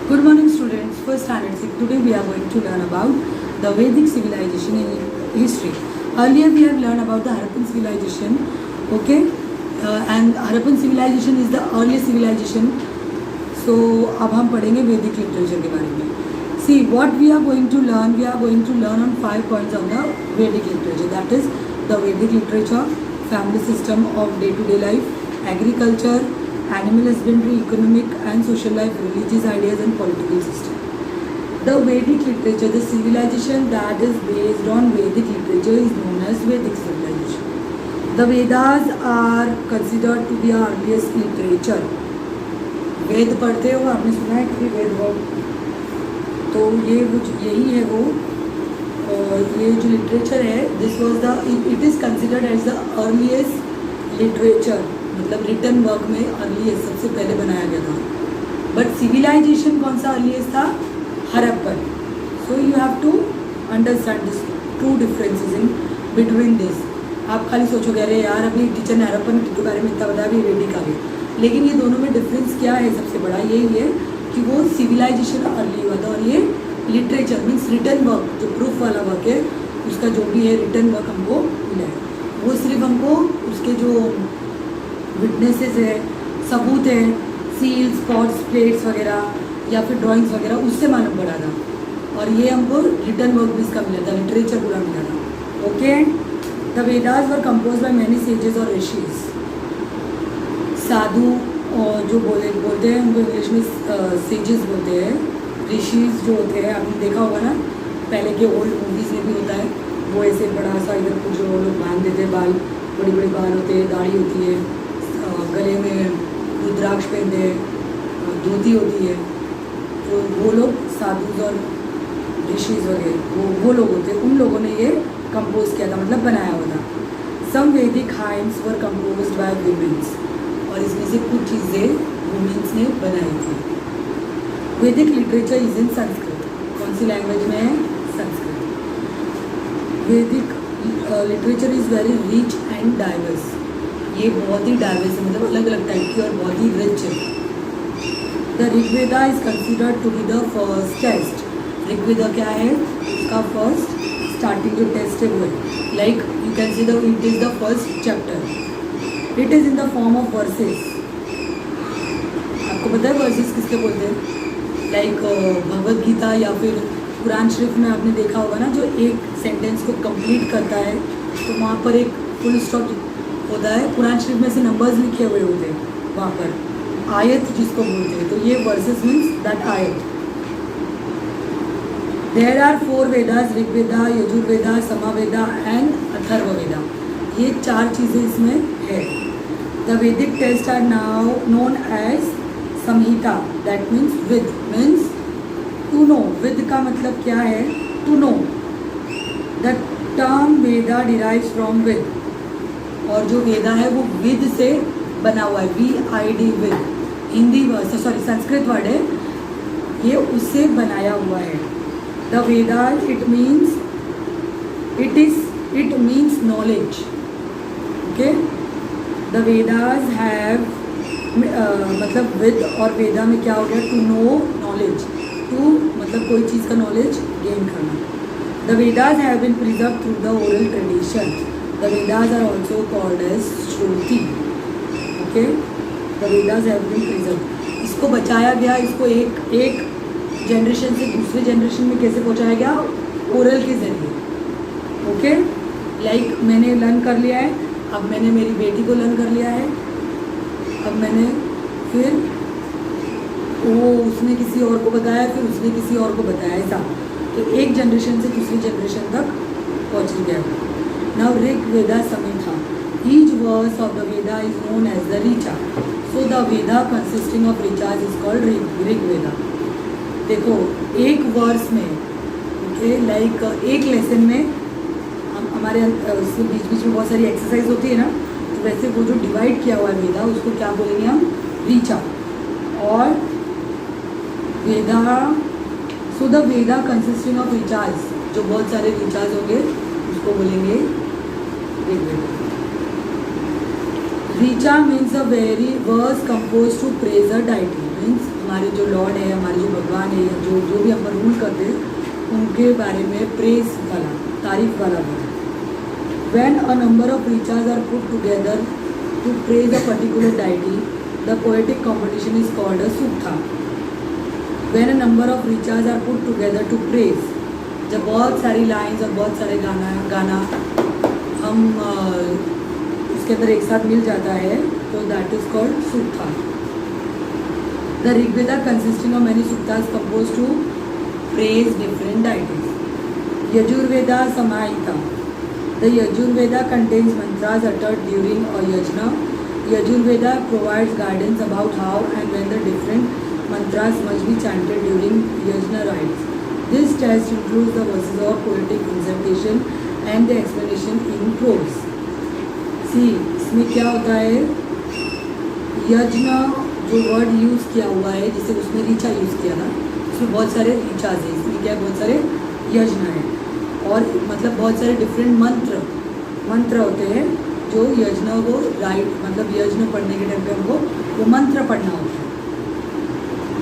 Good morning students, first standard 6. Today we are going to learn about the Vedic civilization in history. Earlier we have learned about the Harappan civilization, okay, and Harappan civilization is the earliest civilization. So अब हम पढ़ेंगे Vedic literature के बारे में. See what we are going to learn. We are going to learn on 5 points of the Vedic literature. That is the Vedic literature, family system of day-to-day life, agriculture, animal husbandry, economic and social life, religious ideas and political system. The Vedic literature, the civilization that is based on Vedic literature is known as Vedic civilization. The Vedas are considered to be our earliest literature. वेद पढ़ते हो आपने सुना है कि वेद word, तो ये यही है वो. और ये जो लिटरेचर है, this was the it is considered as the earliest literature, मतलब रिटन वर्क में अर्लीस्ट सबसे पहले बनाया गया था. बट सिविलाइजेशन कौन सा अर्लीस्ट था? Harappan. So you have to understand this two differences in between this. आप खाली सोचोगे अरे यार अभी टीचर ने हरप्पन के बारे में इतना बताया, अभी वेदिक आ गई, लेकिन ये दोनों में डिफरेंस क्या है? सबसे बड़ा यही है कि वो सिविलाइजेशन अर्ली हुआ था और ये लिटरेचर मीन्स रिटन वर्क, जो प्रूफ वाला वर्क है उसका जो भी है रिटन वर्क हमको मिला है, वो सिर्फ हमको उसके जो विटनेसेस है, सबूत है, सील्स, स्पॉट्स, प्लेट्स वगैरह या फिर ड्राइंग्स वगैरह उससे मालूम पड़ा था. और ये हमको रिटन वर्क भी इसका मिला था, लिटरेचर पूरा मिला था. Okay. The Vedas were compose by many sages और ऋषिज. साधु और जो बोलते हैं उनको इंग्लिश में सेजेस बोलते हैं. ऋषिज जो होते हैं आपने देखा होगा ना, पहले के ओल्ड मूवीज़ में भी होता है, वो ऐसे बड़ा सा इधर कुछ जो लोग बांध देते हैं, बाल बड़ी बड़ी बाल होते हैं, दाढ़ी होती है, गले में रुद्राक्ष पहनते हैं, धोती होती है, तो वो लोग साधु और ऋषिज वगैरह वो लोग होते हैं. उन लोगों ने ये कंपोज किया था, मतलब बनाया हुआ था. Some Vedic hymns were composed by womens, और इसमें से कुछ चीज़ें वुमेन्स ने बनाई थी. वैदिक लिटरेचर इज इन संस्कृत. कौन सी लैंग्वेज में है? संस्कृत. वैदिक literature is very rich and diverse. ये बहुत ही डाइवर्स है, मतलब अलग अलग टाइप की और बहुत ही रिच है. The Rigveda is considered to be the first text. Rigveda क्या है? उसका फर्स्ट स्टार्टिंग जो टेस्ट है वो है, like you can see the it is the first chapter. It is in the form of versus. आपको पता है वर्सेस किसके बोलते हैं? लाइक भगवद गीता या फिर कुरान शरीफ में आपने देखा होगा ना, जो एक सेंटेंस को कंप्लीट करता है तो वहाँ पर एक फुल स्टॉप होता है. कुरान शरीफ में से नंबर्स लिखे हुए होते हैं वहाँ पर, आयत जिसको बोलते हैं, तो ये वर्सेस मीन्स दैट आयत. There are 4 Vedas, Rigveda, Yajurveda, Samaveda and Atharvaveda. ये 4 चीज़ें इसमें है. The Vedic text are now known as Samhita. That means vid means to know. Vid का मतलब क्या है? To know. The term Veda derives from vid, और जो वेदा है वो विद से बना हुआ है, VID with. Hindi sorry Sanskrit word है, ये उससे बनाया हुआ है. The Veda it means knowledge. Okay. The Vedas have मतलब विद और वेदा में क्या हो गया? To know knowledge. टू मतलब कोई चीज़ का नॉलेज गेन करना. The Vedas have been preserve through the oral tradition. The Vedas are also called as Shruti. Okay. The Vedas have been preserve. इसको बचाया गया, इसको एक जनरेशन से दूसरे जनरेशन में कैसे पहुँचाया गया? ओरल के ज़रिए. ओके. लाइक मैंने लर्न कर लिया है, अब मैंने मेरी बेटी को लर्न कर लिया है, अब मैंने फिर उसने किसी और को बताया, फिर उसने किसी और को बताया, ऐसा. तो एक जनरेशन से दूसरी जनरेशन तक पहुँच गया. नाउ ऋग्वेदा समीक्षा. Each verse of the Veda is known as the richa. So the Veda consisting of richas is called Rigveda. देखो एक वर्स में, ओके, लाइक एक लेसन में हमारे उसके बीच में बहुत सारी एक्सरसाइज होती है ना, तो वैसे वो जो डिवाइड किया हुआ है वेदा, उसको क्या बोलेंगे हम? ऋचा. और Veda, so the Veda consisting of richas, जो बहुत सारे ऋचाज होंगे उसको बोलेंगे Rigveda. Richa means a very verse composed to praise a deity. Means हमारे जो लॉर्ड है, हमारे जो भगवान है, या जो जो भी हम पर रूल करते हैं उनके बारे में प्रेज वाला, तारीफ वाला word. When a number of richas are put together to praise a particular deity, the poetic competition is called a sukta. When a number of richas are put together to praise, जब बहुत सारी lines और बहुत सारे गाना हम उसके अंदर एक साथ मिल जाता है तो that is called sukta. The Rigveda consisting of many suktas compose to praise different deities. Yajurveda Samhita. The Yajurveda contains mantras uttered during a yajna. Yajurveda provides guidance about how and when the different mantras must be chanted during yajna rites. This text includes the verses of poetic presentation and the explanation in prose. See, इसमें क्या होता है, यज्ञ जो word use किया हुआ है, जैसे उसमें ऋचा यूज़ किया ना, उसमें बहुत सारे ऋचाज है, इसमें क्या बहुत सारे यज्ञ है और मतलब बहुत सारे डिफरेंट मंत्र होते हैं जो यज्ञ को राइट मतलब यज्ञ पढ़ने के टाइम पे हमको वो मंत्र पढ़ना होता है,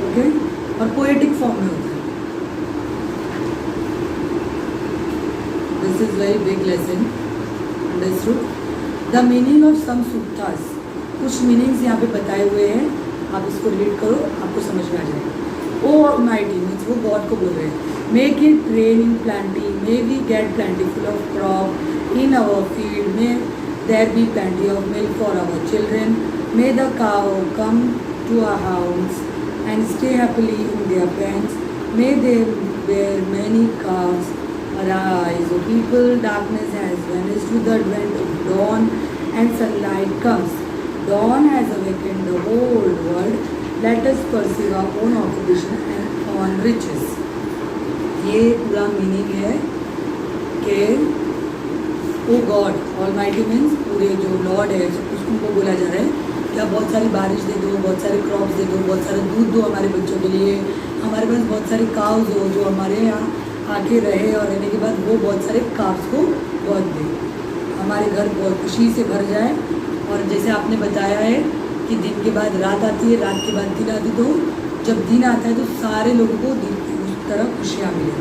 ओके, और पोएटिक फॉर्म में होता है। This is very big lesson, understood. The meaning of some suktas, कुछ मीनिंग्स यहाँ पे बताए हुए हैं, आप इसको रीड करो, आपको समझ में आ जाएगा। ओ ऑलमाइटी मीन्स वो गॉड को बोल रहे हैं, make it rain in plenty, may we get plentiful of crop in our field, may there be plenty of milk for our children, may the cow come to our house and stay happily in their pens, may they bear many calves. Arise, O people, darkness has vanished with the advent of dawn and sunlight comes. Dawn has awakened the whole world. Let us pursue our own occupation and own riches. ये पूरा meaning है कि ओ God almighty means पूरे जो Lord है उसको बोला जा रहा है कि आप बहुत सारी बारिश दे दो, बहुत सारे क्रॉप्स दे दो, बहुत सारा दूध दो हमारे बच्चों के लिए, हमारे पास बहुत सारे काउज हो जो हमारे यहाँ आके रहे और रहने के बाद वो बहुत सारे काव्स को बहुत दे, हमारे घर बहुत खुशी से भर जाए। और जैसे आपने बताया है कि दिन के बाद रात आती है, रात के बाद दिन आती, तो जब दिन आता है तो सारे लोगों को उस तरह खुशियाँ मिले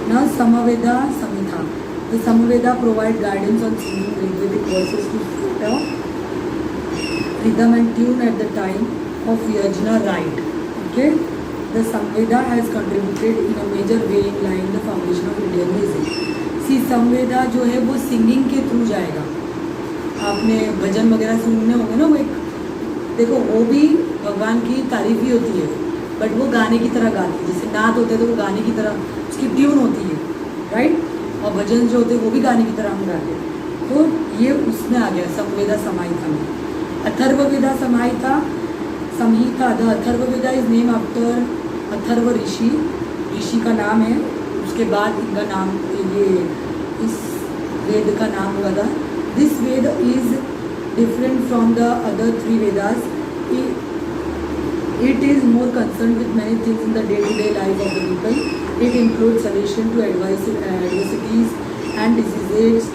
ना। Samaveda Samhita, the Samaveda provide guidance on singing Rigvedic verses to rhythm and tune at the time of yajna rite. Okay. The Samveda has contributed in a major way in laying the foundation of Indian music. See, Samveda जो है वो singing के through जाएगा। आपने भजन वगैरह सुनने होंगे ना, वो एक देखो वो भी भगवान की तारीफ ही होती है, बट वो गाने की तरह गाती है। जैसे नाद होते हैं तो वो गाने की तरह उसकी ट्यून होती है, राइट, और भजन जो होते हैं वो भी गाने की तरह हम गाते हैं। तो ये उसमें आ गया समवेदा समाहिता में। Atharvaveda Samhita Samhita, the Atharvaveda is name after Atharva rishi, ऋषि का नाम है, उसके बाद इनका नाम ये इस वेद का नाम हुआ था। This Veda is different from the other 3 Vedas. It is more concern with many things in the day to day life of the people. It include suggestion to adversities and diseases.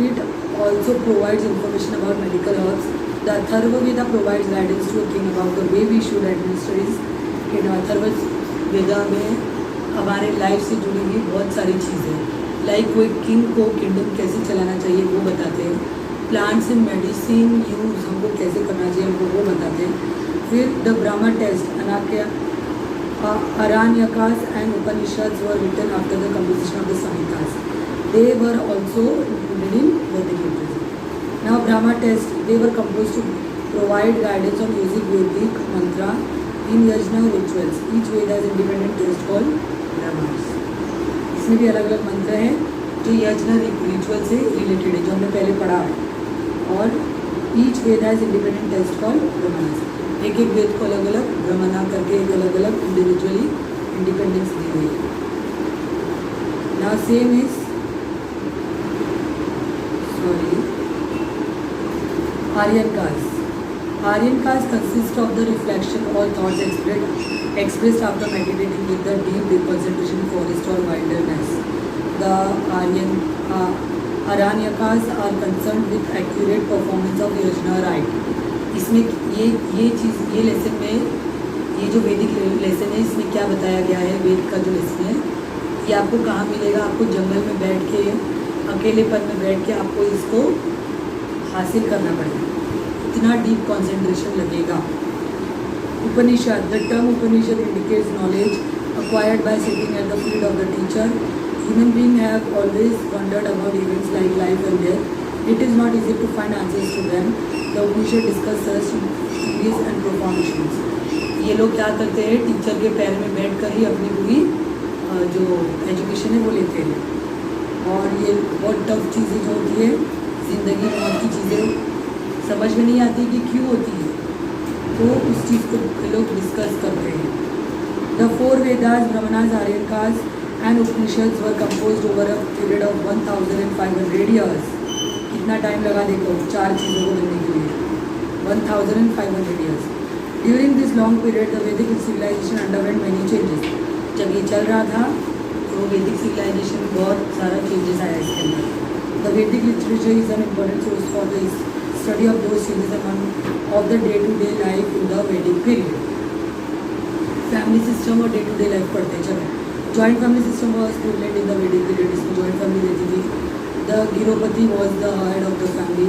It also provides information about medical herbs. The Atharva Veda provides guidance to a king about the way we should administer his kingdom. Atharva Veda में हमारे life से जुड़ी हुई बहुत सारी चीज़ें, like कोई king को किंगडम कैसे चलाना चाहिए वो बताते हैं, प्लांट्स एंड मेडिसिन यूज़ हमको कैसे करना चाहिए हमको वो बताते हैं। फिर द ब्रह्मा टेस्ट, अनाक्या, Aranyakas and Upanishads were written after the composition of the Samhitas. They were also included in Vedic literature. Now Brahma text, they were composed to provide guidance on using Vedic mantra in yajna rituals. Each Veda has independent text called Brahmas. इसमें भी अलग अलग मंत्र हैं जो यज्ञ ritual से related है, जो हमने पहले पढ़ा है। और each Veda has independent text called Brahmanas. एक एक वेद को अलग अलग ब्रह्मणा करके एक अलग अलग इंडिविजुअली इंडिपेंडेंस दी गई है। Now same is Aryan caste. Aryan caste consists of the reflection all thoughts expressed after meditating with the deep concentration forest or wilderness. The Aranyakas are concerned with accurate performance of yajna rite. इसमें ये चीज़ ये lesson में ये जो वैदिक lesson है इसमें क्या बताया गया है, वेद का जो लेसन है ये आपको कहाँ मिलेगा, आपको जंगल में बैठ के, अकेलेपन में बैठ के आपको इसको हासिल करना पड़ेगा, इतना डीप कंसंट्रेशन लगेगा। Upanishad, the term Upanishad indicates knowledge acquired by sitting at the feet of the teacher. Human beings have always wondered about events like life and death. It is not easy to find answers to them. The Upanishad discuss such serious and profound issues. ये लोग क्या करते हैं, teacher के पैर में बैठ कर ही अपनी पूरी जो एजुकेशन है वो लेते हैं, और ये बहुत टफ चीज़ें जो होती है, ज़िंदगी मौत की चीज़ें समझ में नहीं आती कि क्यों होती है, तो उस चीज़ को लोग डिस्कस करते हैं। The four Vedas, Brahmanas, Aryankas and Upanishads were composed over a period of 1500 years. कितना टाइम लगा देखो चार चीज़ों को बनने के लिए, 1500 years. During this long period, the Vedic civilization underwent many changes. जब ये चल रहा था तो वैदिक सिविलाइजेशन में बहुत सारा चेंजेस आया इसके अंदर। The Vedic literature is an important source for the study of those changes among of the day-to-day life in the Vedic period. Family system और डे टू डे लाइफ पढ़ते चलो। Joint family system was prevalent in the Vedic period, इसमें joint family रहती थी। The grihapati was the head of the family,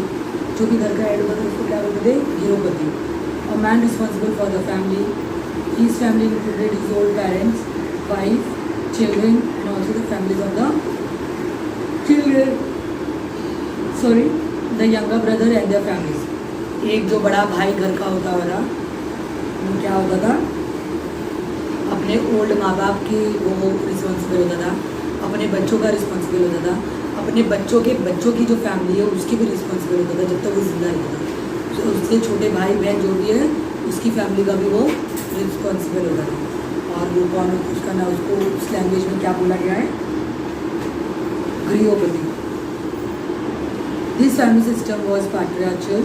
जो भी घर का हेड होता था उसको क्या बोलते थे, grihapati. A man responsible for the family, his family included his old parents, wife, children and also the families of the children, sorry the younger brother and the families. एक जो बड़ा भाई घर का होता वाला वो क्या होता था, अपने ओल्ड माँ बाप की वो रिस्पॉन्सिबल होता था, अपने बच्चों का रिस्पॉन्सिबल होता था, अपने बच्चों के बच्चों की जो फैमिली है उसकी भी रिस्पॉन्सिबल होता था जब तक वो जिंदा रहता था। तो उसके छोटे भाई बहन जो भी है उसकी फैमिली का भी वो रिस्पॉन्सिबल होता था। और वो कौन, उसका ना, उसको उस लैंग्वेज में क्या बोला गया है, grihapati. This family system was patriarchal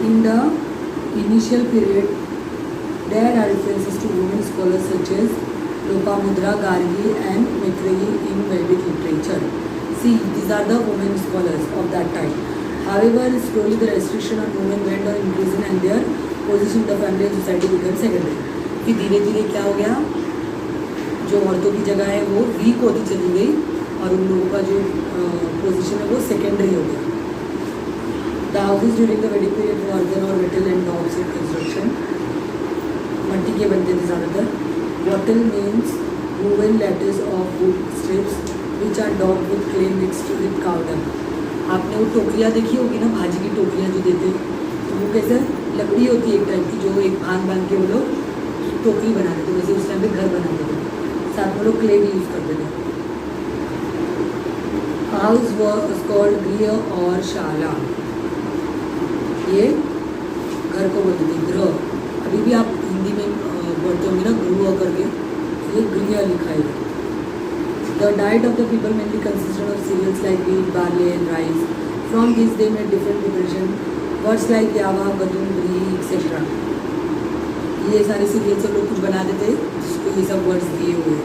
in the initial period. There are references to women scholars such as Lopamudra, Gargi and Maitreyi in Vedic literature. See, these are the women scholars of that time. However, slowly the restriction on women went on increasing and their position in the family and society became secondary. फिर धीरे धीरे क्या हो गया, जो औरतों की जगह है वो वीक होती चली गई और उन लोगों का जो पोजीशन है वो सेकेंडरी हो गया। The houses during the Vedic period were earthen or metal and bauxite construction. मट्टी के बनते थे ज़्यादातर। Wattle means woven lattice of wood strips which are daubed with clay mixed with cow dung. आपने वो टोकरियाँ देखी होगी ना, भाजी की टोकरियाँ जो देते, तो वो कैसे लकड़ी होती है एक टाइप की, जो एक बांध के वो लोग टोकरी बनाते थे, वैसे उस टाइम पे घर बनाते थे, साथ में लोग क्ले भी यूज़ करते थे। हाउस वॉज कॉल्ड गृह और शाला, ये घर को बोलते थे गृह। अभी भी आप हिंदी में बोलते होंगे ना गृह करके, ये गृह लिखा है। The diet of the people mainly consisted of cereals like wheat, barley and rice. From this they made different preparation, words like yava, godhuma, brie etcetera. ये सारे सीरियल से लोग कुछ बनाते थे जिसको ये सब वर्ड्स दिए हुए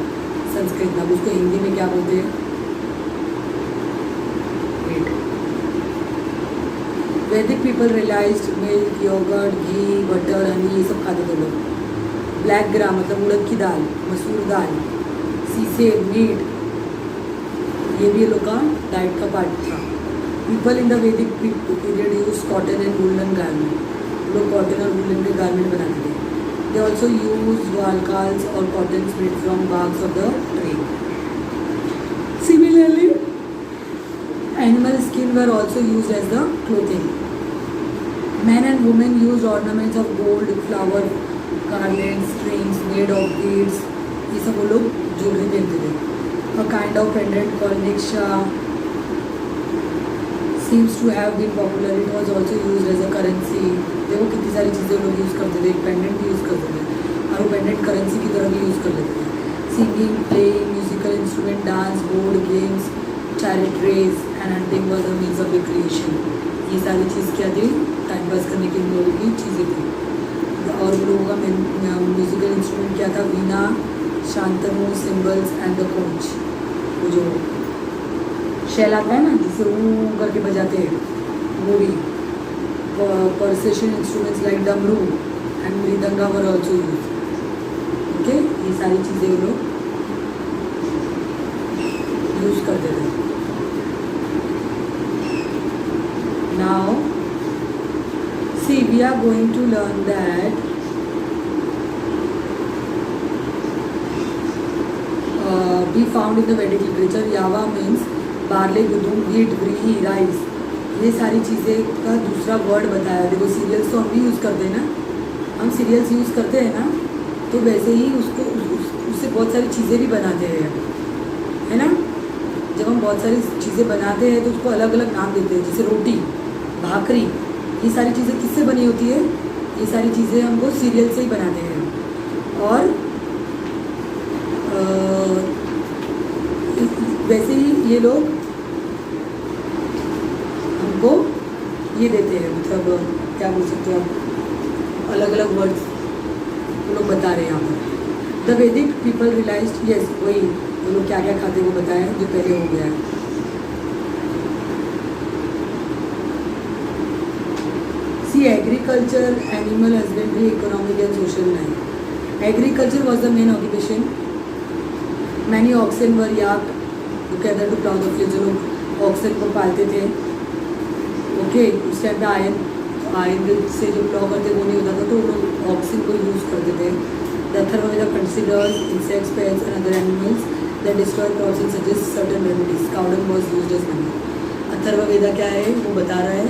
संस्कृत में। अब उसको हिंदी में क्या बोलते हैं, वैदिक पीपल रियलाइज्ड मिल्क, योगर्ट, घी, बटर, हनी ये सब खाते थे लोग। ब्लैक ग्राम मतलब उड़द की दाल, मसूर दाल, सीसे, मीट, ये भी लोग का डाइट का पार्ट था। People in the Vedic period use cotton and woollen garment, लोग कॉटन और वुलन के गारमेंट बनाते थे। दे ऑल्सो यूज वालकाल्स और cotton made from barks of the tree. Similarly animal skin were also used as the clothing. Men and women used ornaments of gold, flower, garlands, strings made of beads. ये सब वो लोग jewellery पहनते थे। A kind of pendant called niksha seems to have been popular. It was also used as a currency. देखो कितनी सारी चीज़ें लोग यूज़ करते थे, पेंडेंट भी यूज़ करते थे और वो पेंडेंट करेंसी की तरह भी यूज़ कर लेते थे। Singing, playing, musical instrument, dance, board games, chariot race and hunting was a means of recreation. ये सारी चीज़ क्या थी, टाइम पास करने के लोगों की चीज़ें थी। और लोगों का म्यूजिकल इंस्ट्रूमेंट क्या था, वीणा, शांतनु, सिम्बल्स एंड द कोच, वो जो शेल आता है ना जिसे वो करके बजाते हैं, वो भी। परसेशन इंस्ट्रूमेंट्स लाइक डमरू and mridanga were also use. ये सारी चीज़ें वो लोग यूज़ करते थे. Now, see, we are going to learn that we found in the Vedic literature. Yava means barley, gudum, wheat, ghee, rice. ये सारी चीज़ें का दूसरा वर्ड बताया. देखो सीरियल्स तो हम भी यूज़ करते हैं ना, हम सीरियल्स यूज़ करते हैं ना, तो वैसे ही उसको उससे बहुत सारी चीज़ें भी बनाते हैं, है ना. जब हम बहुत सारी चीज़ें बनाते हैं तो उसको अलग अलग नाम देते हैं. जैसे रोटी, भाकरी, ये सारी चीज़ें किससे बनी होती है? ये सारी चीज़ें हमको सीरियल से ही बनाते हैं. और वैसे ही ये लोग हमको ये देते हैं, मतलब क्या बोल सकते हो आप, अलग अलग वर्ड्स वो लोग बता रहे हैं यहाँ पर. द वैदिक पीपल रियलाइज्ड, यस वही वो लोग क्या क्या खाते हैं वो बताया जो पहले हो गया है. See agriculture, animal husbandry, economic and social life. Agriculture was the main occupation. Many oxen were yoked together to plough the field. जो लोग ऑक्सन को पालते थे, ओके, उस टाइम पे आयरन से जो प्लाउ करते वो नहीं होता था, तो वो लोग ऑक्सन को यूज़ करते थे. The Atharvaveda considers insects, pests and other animals that destroy crops and suggest certain remedies. Cow dung was used as money. Atharvaveda क्या है वो बता रहा है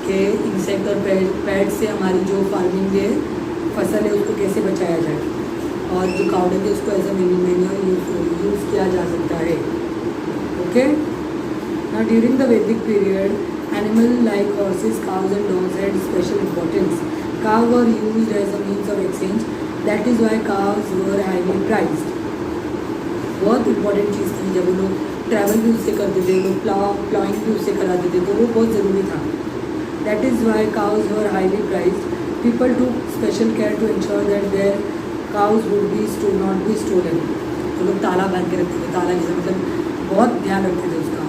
कि इंसेक्ट और पेट से हमारी जो फार्मिंग है, फसल है, उसको कैसे बचाया जाए, और जो काउ डंग है उसको एज अ मैन्योर यूज़ किया जा सकता है. Okay. Now during the Vedic period, animal like horses, cows and dogs had special importance. Cows were used as a means of exchange. That is why cows were highly prized. बहुत important चीज़ थी. जब वो लोग travel भी उससे करते थे, लोग प्लाइंग भी उससे कराते थे, तो वो बहुत ज़रूरी था. That is why cows were highly prized. People took special care to ensure that their cows would not be stolen. तो लोग ताला बांध के रखते थे. ताला जैसे मतलब बहुत ध्यान रखते थे उसका.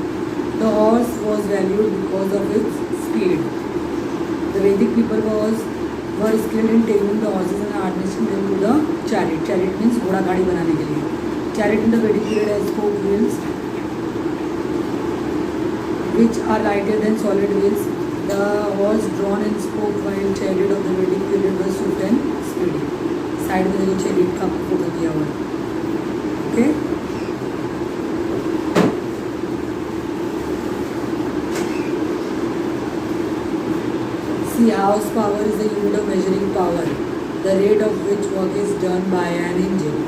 The horse was valued because of its speed. The Vedic people were skilled in taming the horses and harnessing them to the chariot. Chariot means घोड़ा गाड़ी बनाने के लिए. Chariot in the Vedic period has spoke wheels, which are lighter than solid wheels. The horse drawn and spoke while chariot of the Vedic period was swift and speedy. Side में देखो chariot का photo दिया हुआ है. Okay. Horsepower is the unit of measuring power, the rate of which work is done by an engine.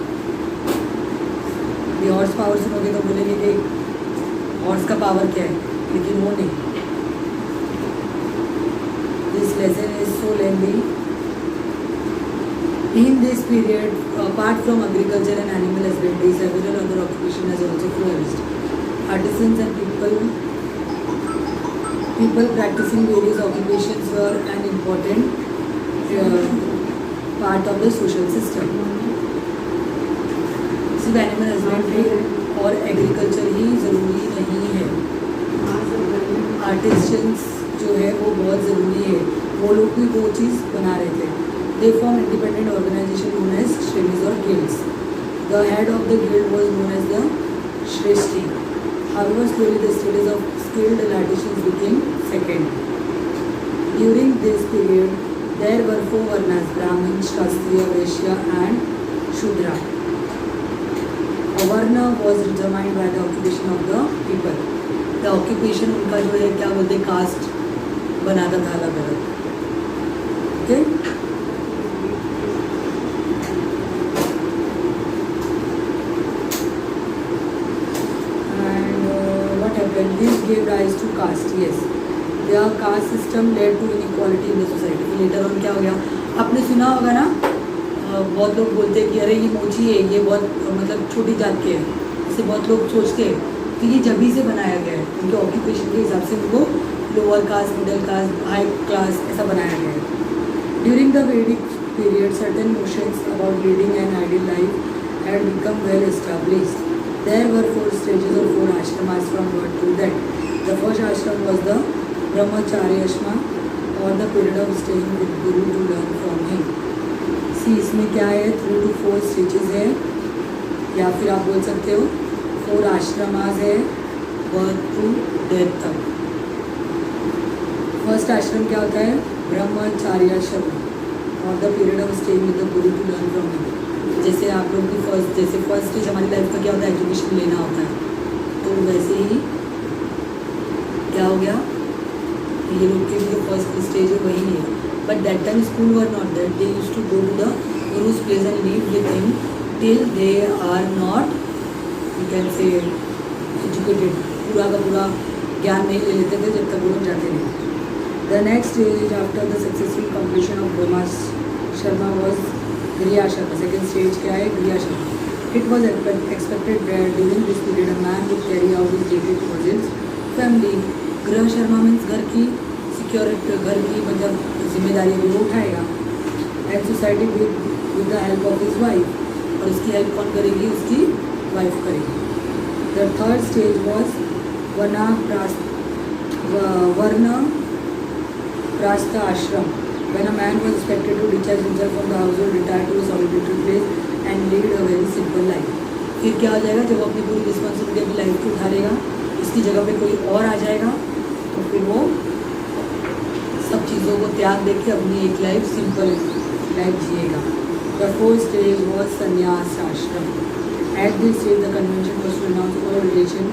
ये horse power सुनोगे तो बोलेंगे कि हॉर्स का पावर क्या है, लेकिन वो नहीं. This lesson is so lengthy. In this period, apart from agriculture and animal husbandry, several other occupations has also flourished. Artisans and people practicing various occupations were an important part of the social system. सिर्फ animal husbandry और agriculture ही ज़रूरी नहीं है. आर्टिस्टन्स जो है वो बहुत ज़रूरी है. वो लोग भी वो चीज़ बना रहे थे. They form independent organisation known as shrenis और guilds. The head of the guild was known as the shreshthi. However, slowly the status of skilled artisans became second. During this period, there were 4 varnas: Brahmin, Kshatriya, Vaishya and Shudra. A varna was determined by the occupation of the people. The occupation उनका जो है क्या बोलते हैं, cast बनाता था अलग अलग. Okay? This gave rise to caste. Yes, the caste system led to inequality in the society. Later on क्या हो गया, आपने सुना होगा ना, बहुत लोग बोलते हैं कि अरे ये मोची है, ये बहुत मतलब छोटी जात के है. इससे बहुत लोग सोचते हैं कि ये जब ही से बनाया गया है. उनके ऑक्यूपेशन के हिसाब से उनको lower caste, middle caste, high class ऐसा बनाया गया है. During the Vedic period, certain notions about leading an ideal life had become well established. There were 4 stages or 4 ashramas from birth to death. The first ashram was the Brahmacharya ashram, or the period of staying with Guru to learn from him. See, इसमें क्या है, 3 to 4 stages है. या फिर आप बोल सकते हो 4 आश्रमास है बर्थ टू डेथ तक। फर्स्ट आश्रम क्या होता है? ब्रह्मचार्याश्रम और the period of staying with the Guru to learn from him. जैसे आप लोगों की फर्स्ट स्टेज हमारी लाइफ का क्या होता है? एजुकेशन लेना होता है। तो वैसे ही क्या हो गया, ये लोग के लिए फर्स्ट स्टेज है वही है। But that time school were not that, they used to go to the गुरु's place and live with him till they are not, you can say, educated. पूरा का पूरा ज्ञान नहीं ले लेते थे जब तक वो लोग जाते नहीं। The next stage after the successful completion of Brahmashrama was grihashram. Second stage क्या है? Grihashram. It was expected that during this period a man would carry out his duty towards his family. Grihashrama means घर की सिक्योरिटी, घर की मतलब जिम्मेदारी वो उठाएगा। And society with the help of his wife, और उसकी हेल्प कौन करेगी? उसकी वाइफ करेगी। द थर्ड स्टेज वॉज वर्णप्रास्थ आश्रम। When a man was expected to detach himself from the household, retire to a solitary place and lead a very simple life. फिर क्या हो जाएगा? जब वो अपनी पूरी रिस्पॉन्सिबिलिटी अपनी लाइफ को उठा लेगा, इसकी जगह पे कोई और आ जाएगा, तो फिर वो सब चीज़ों को त्याग देके अपनी एक लाइफ, सिंपल लाइफ जिएगा। The fourth stage was sannyasa ashram. At this stage the convention was to announce all relation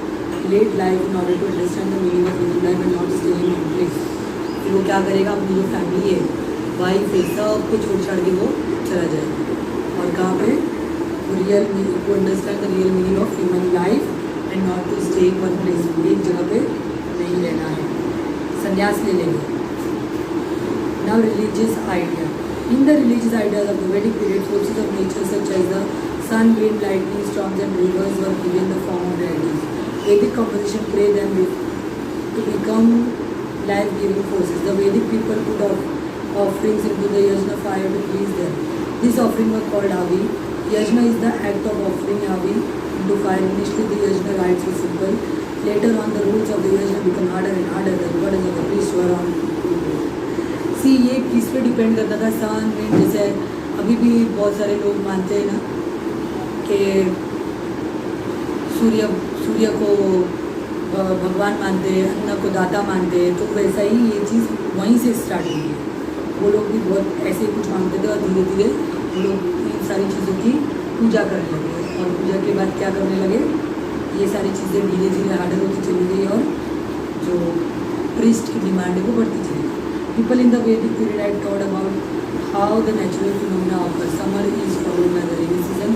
let life in order to understand the meaning of living life and not staying in place. फिर वो क्या करेगा? अपनी जो family है, wife है, सब कुछ छोड़ छाड़ के वो चला जाएगा। और कहाँ पे? Real to understand the real meaning of human life and not to stay in one place. एक जगह पे नहीं रहना है, संन्यास ले लेंगे। Now religious idea. In the religious ideas of the Vedic period, forces of nature such as the sun, wind, lightning, storms and rivers were given the form of deities. Vedic composition pray them to become life-giving forces. The Vedic people put offerings into the yajna fire to please them. This offering was called Havi. Yajna is the act of offering Havi into fire. Initially the yajna rites were simple. Later on the rules of the yajna become harder and harder. The burdens of the priests were on. See, ये किस पे depend करता था? सन, wind. जैसे अभी भी बहुत सारे लोग मानते हैं ना कि सूर्य को भगवान मानते हैं, अन्न को दाता मानते हैं, तो वैसा ही ये चीज़ वहीं से स्टार्ट हुई है। वो लोग भी बहुत ऐसे कुछ मानते थे और धीरे धीरे वो लोग इन सारी चीज़ों की पूजा करने लगे, और पूजा के बाद क्या करने लगे? ये सारी चीज़ें धीरे धीरे हार्डर होती चली गई और जो प्रीस्ट की डिमांड है वो बढ़ती चली गई। People in the Vedic period had thought about how the natural phenomena occur. Summer is followed by the rainy season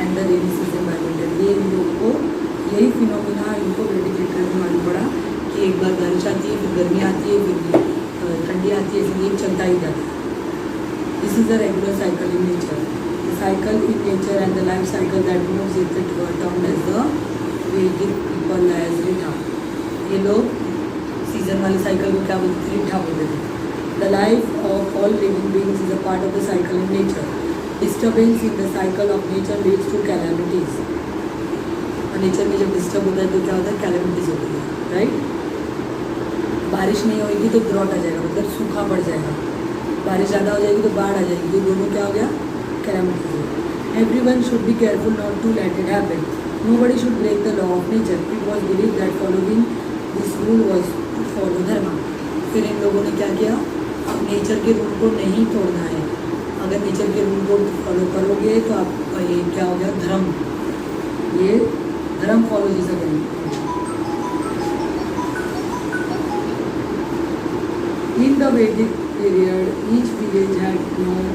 and the rainy season by winter. ये इन लोगों को यही फिनोमिना इनको प्रेडिक्ट करने मालूम पड़ा कि एक बार बारिश आती है, फिर गर्मी आती है, फिर ठंडी आती है, फिर ये चलता ही जाता है। This is the regular cycle in nature. The cycle in nature and the life cycle that moves it termed as the Vedic people as Rita. ये लोग सीजन वाली साइकिल को क्या बोलते थे? ऋथा बोलते थे। The life of all living beings is a part of the cycle in nature. Disturbance in the cycle of nature leads to calamities. और नेचर में जब डिस्टर्ब होता है तो क्या होता है? कैलेमिटीज होती है, राइट? बारिश नहीं होगी तो ड्रॉट आ जाएगा, मतलब सूखा पड़ जाएगा। बारिश ज़्यादा हो जाएगी तो बाढ़ आ जाएगी, तो दोनों क्या हो गया? Calamities. Everyone should be careful not to let it happen. Nobody should break the law of nature. It was believed that following this rule was to follow dharma. फिर इन लोगों ने क्या किया? अब नेचर के रूल को नहीं तोड़ना है। अगर नेचर के रूल को फॉलो करोगे तो आपका ये क्या हो गया? धर्म। ये धर्म फॉलो जैसा करेंगे। In the Vedic period each village had known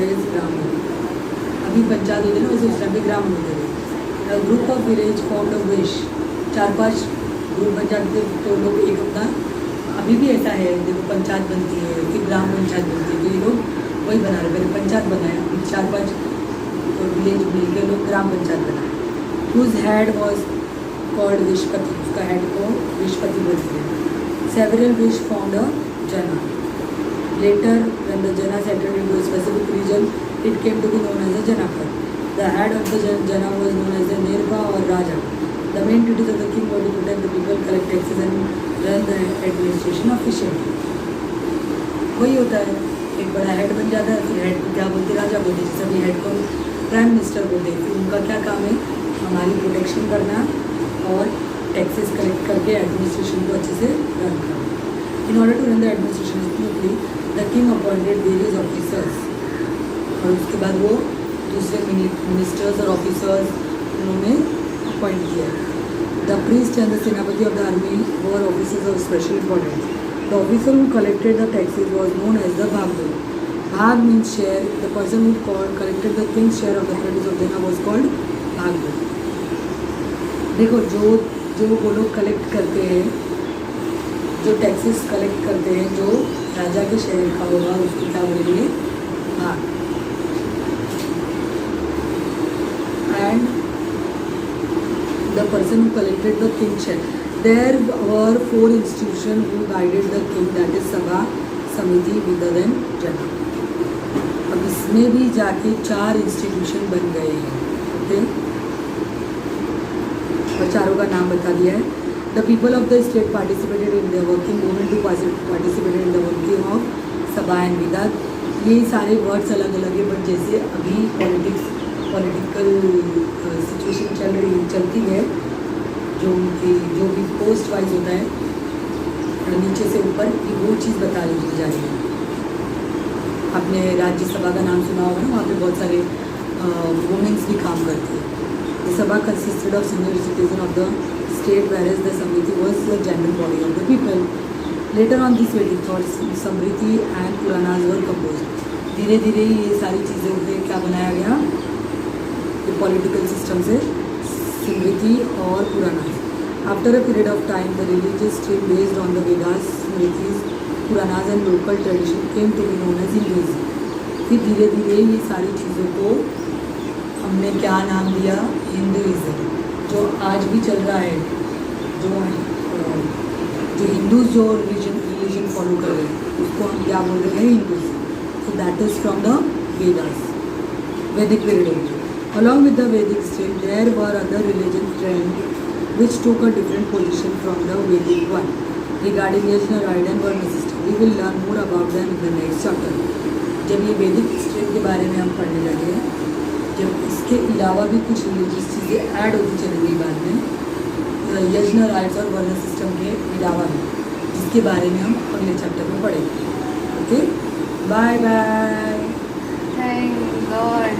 as gram. अभी पंचायत होते ना, वैसे उस टाइम पे ग्राम होते थे। Group of village formed a wish. 4-5 group बन जाते तो लोग एक अपना, अभी भी ऐसा है, देखो पंचायत बनती है, फिर ग्राम पंचायत बनती है, तो ये लोग वही बना रहे। पहले पंचायत बनाया, फिर 4-5 विलेज मिलकर लोग ग्राम पंचायत बनाए। Whose head was called vishpati. उसका हेड को विशपति बोलते हैं। Several wish formed a jana. Later when the jana settled into a specific region it came to be known as a janakar. The head of the jana was known as the nirbha or raja. The main duties of the king were to protect the people, collect taxes and run the administration efficiently. वही होता है, एक बड़ा head बन जाता है, फिर head को क्या बोलते? राजा बोलते हैं। जैसे अभी हेड को प्राइम मिनिस्टर होते हैं, फिर उनका क्या काम है, हमारी प्रोटेक्शन करना और टैक्सेस कलेक्ट करके एडमिनिस्ट्रेशन को अच्छे से रन करना। In order to run the administration smoothly the king appointed various officers, और उसके बाद वो दूसरे मिनिस्टर्स और ऑफिसर्स उन्होंने अपॉइंट किया। The priest and the senapati of the army were officers of special importance. The officer who collected the taxes was known as the bhagdo. Bhag means share, the person who collected the king's share of the produce of देना was called bhagdo. देखो जो वो लोग collect करते हैं, जो taxes collect करते हैं, जो राजा के शहर का होगा उसको क्या बोलेंगे, भाग। And the person who collected the king share, there were 4 institution who guided the king, that is sabha, samiti, विदर and general. अब इसमें भी जाके 4 इंस्टीट्यूशन बन गए हैं, ओके, और चारों का नाम बता दिया है। The people of the state participated in the working movement to participated in the working of sabha and vidatha. ये सारे वर्ड्स अलग अलग है, बट जैसे अभी पॉलिटिकल सिचुएशन चलती है, जो भी पोस्ट वाइज होता है नीचे से ऊपर, ये वो चीज़ बता दी जा रही है। आपने राज्यसभा का नाम सुना होगा ना, वहाँ पे बहुत सारे वुमेन्स भी काम करती है। The Sabha consisted of senior citizens of the state, whereas the Samriti was the general body of the people. Later on, these Vedic thoughts, Samriti and Puranas were composed. धीरे धीरे ये सारी चीज़ें उठे क्या बनाया गया, ये पॉलिटिकल सिस्टम से स्मृति और Puranas. After a period of time the religious stream based on the Vedas, Smritis, Puranas and local tradition came to be known as Hinduism. फिर धीरे धीरे ये सारी चीज़ों को हमने क्या नाम दिया, हिंदुइज्म। जो आज भी चल रहा है, जो हिंदूज जो रिलीजन फॉलो कर रहे हैं, उसको हम क्या बोल रहे हैं, Hinduism. So that is from the Vedas, वैदिक period. Along with the Vedic stream, there were other religion trends which took a different position from the Vedic one. Regarding yajna, right and varna system, we will learn more about them in the next chapter. जब ये वैदिक stream के बारे में हम पढ़ने लगे, जब इसके अलावा भी कुछ रिलीजियस चीज़ें ऐड होती चलेंगी बाद में, यज्ञ, राइट्स और वर्ण सिस्टम के अलावा भी, जिसके बारे में हम अगले चैप्टर में पढ़ेंगे। Okay, bye bye. Thank God.